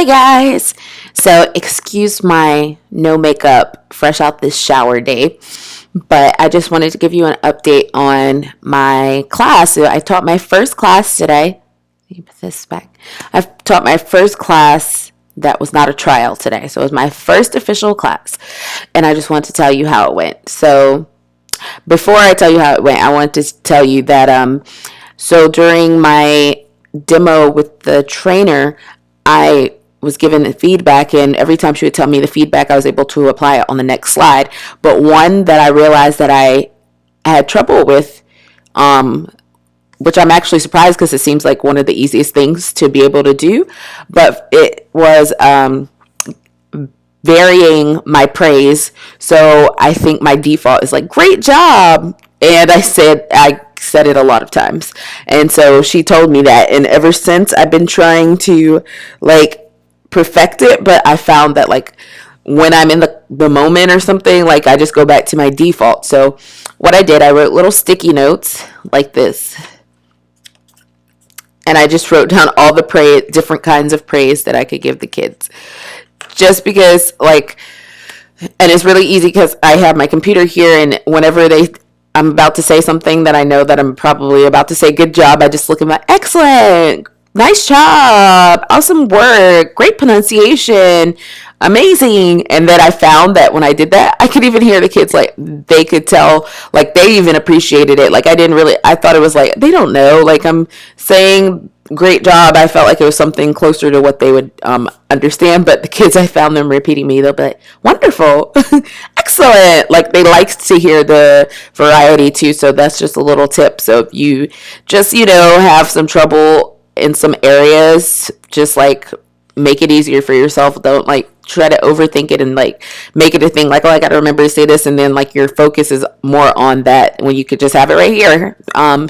Hi guys. So, excuse my no makeup, fresh out this shower day, but I just wanted to give you an update on my class. So I taught my first class today. Let me put this back. I've taught my first class that was not a trial today. So, it was my first official class, and I just want to tell you how it went. So, before I tell you how it went, I want to tell you that so during my demo with the trainer, I was given feedback, and every time she would tell me the feedback, I was able to apply it on the next slide. But one that I realized that I had trouble with, which I'm actually surprised because it seems like one of the easiest things to be able to do, but it was varying my praise. So I think my default is like, great job. And I said it a lot of times. And so she told me that. And ever since I've been trying to like perfect it, but I found that like when I'm in the moment or something, like I just go back to my default. So what I did, I wrote little sticky notes like this. And I just wrote down all the different kinds of praise that I could give the kids. Just because like, and it's really easy because I have my computer here, and whenever I'm about to say something that I know that I'm probably about to say good job, I just look at my excellent, nice job, awesome work, great pronunciation, amazing. And then I found that when I did that, I could even hear the kids, like they could tell, like they even appreciated it. Like I thought it was like, they don't know, like I'm saying great job. I felt like it was something closer to what they would understand, but the kids, I found them repeating me. They'll be like, wonderful, excellent. Like they like to hear the variety too. So that's just a little tip. So if you just, have some trouble in some areas, just like make it easier for yourself. Don't like try to overthink it and like make it a thing like, oh, I gotta remember to say this, and then like your focus is more on that when you could just have it right here. And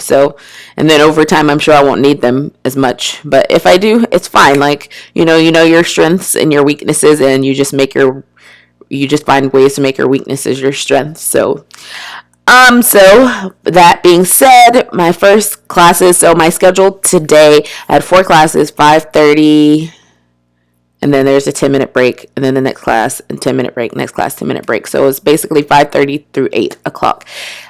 then over time I'm sure I won't need them as much, but if I do, it's fine. Like you know your strengths and your weaknesses, and you just find ways to make your weaknesses your strengths. So that being said, my first classes, so my schedule today, I had 4 classes, 5:30, and then there's a 10-minute break, and then the next class, and 10-minute break, next class, 10-minute break. So it was basically 5:30 through 8 o'clock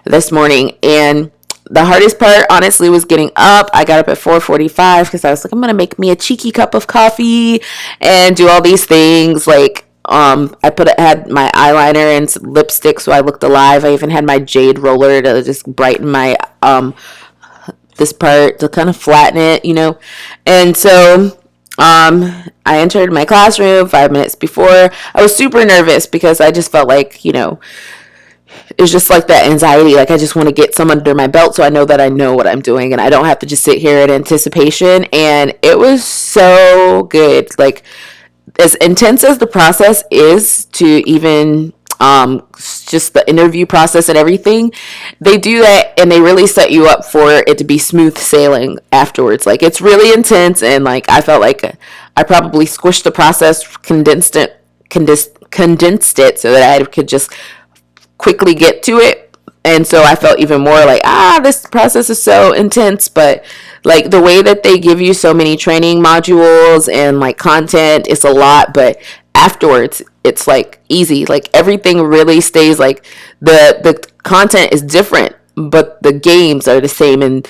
this morning. And the hardest part, honestly, was getting up. I got up at 4:45 because I was like, I'm going to make me a cheeky cup of coffee and do all these things. Like, had my eyeliner and some lipstick so I looked alive. I even had my jade roller to just brighten my, this part to kind of flatten it, And so, I entered my classroom 5 minutes before. I was super nervous because I just felt like, it's just like that anxiety. Like I just want to get some under my belt so I know that I know what I'm doing and I don't have to just sit here in anticipation. And it was so good. Like as intense as the process is to even just the interview process and everything, they do that and they really set you up for it to be smooth sailing afterwards. Like it's really intense, and like I felt like I probably squished the process, condensed it so that I could just quickly get to it. And so I felt even more like, this process is so intense. But like the way that they give you so many training modules and like content, it's a lot, but afterwards it's like easy. Like everything really stays like the content is different, but the games are the same, and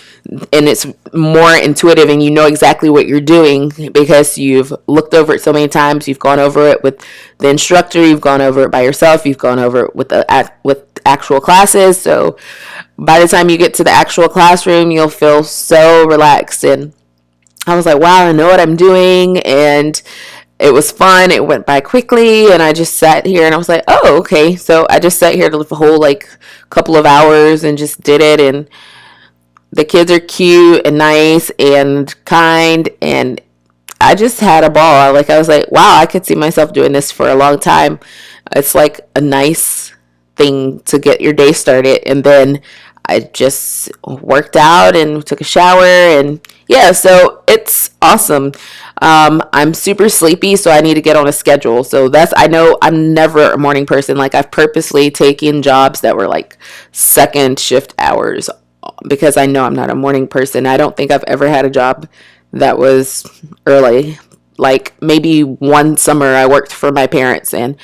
it's more intuitive, and you know exactly what you're doing because you've looked over it so many times. You've gone over it with the instructor, you've gone over it by yourself, you've gone over it with actual classes. So by the time you get to the actual classroom, you'll feel so relaxed. And I was like, wow, I know what I'm doing. And it was fun. It went by quickly, and I just sat here and I was like, oh, okay. So I just sat here the whole like couple of hours and just did it. And the kids are cute and nice and kind, and I just had a ball. Like I was like, wow, I could see myself doing this for a long time. It's like a nice thing to get your day started. And then I just worked out and took a shower, and yeah, so it's awesome. I'm super sleepy, so I need to get on a schedule. So I know I'm never a morning person. Like I've purposely taken jobs that were like second shift hours because I know I'm not a morning person. I don't think I've ever had a job that was early Like maybe one summer I worked for my parents, and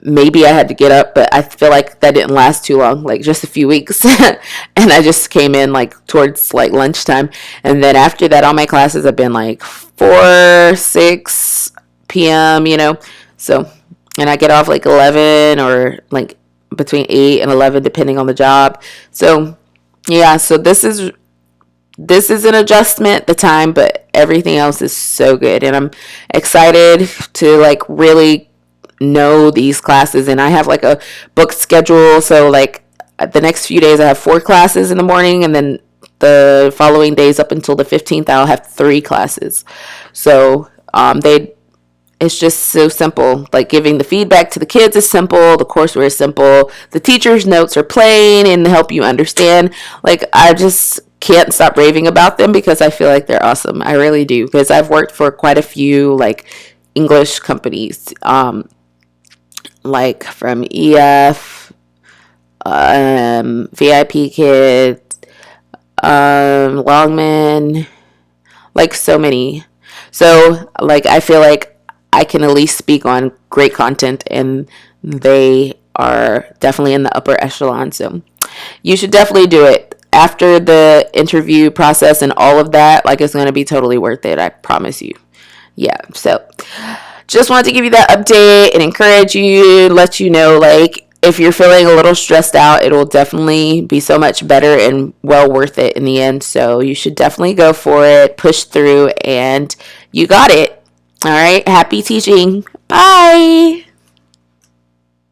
maybe I had to get up, but I feel like that didn't last too long, like just a few weeks. And I just came in like towards like lunchtime. And then after that, all my classes have been like 4, 6 p.m., So, and I get off like 11 or like between 8 and 11, depending on the job. So, yeah, so this is an adjustment, the time, but everything else is so good. And I'm excited to like really know these classes. And I have like a booked schedule. So like the next few days I have 4 classes in the morning, and then the following days up until the 15th I'll have 3 classes. So it's just so simple. Like giving the feedback to the kids is simple. The courseware is simple. The teacher's notes are plain and help you understand. Like I just can't stop raving about them because I feel like they're awesome. I really do, because I've worked for quite a few like English companies, like from EF, VIP Kids, Longman, like so many. So like I feel like I can at least speak on great content, and they are definitely in the upper echelon. So you should definitely do it. After the interview process and all of that, like it's going to be totally worth it. I promise you. Yeah. So just wanted to give you that update and encourage you, let you know, like, if you're feeling a little stressed out, it will definitely be so much better and well worth it in the end. So you should definitely go for it, push through, and you got it. All right. Happy teaching. Bye.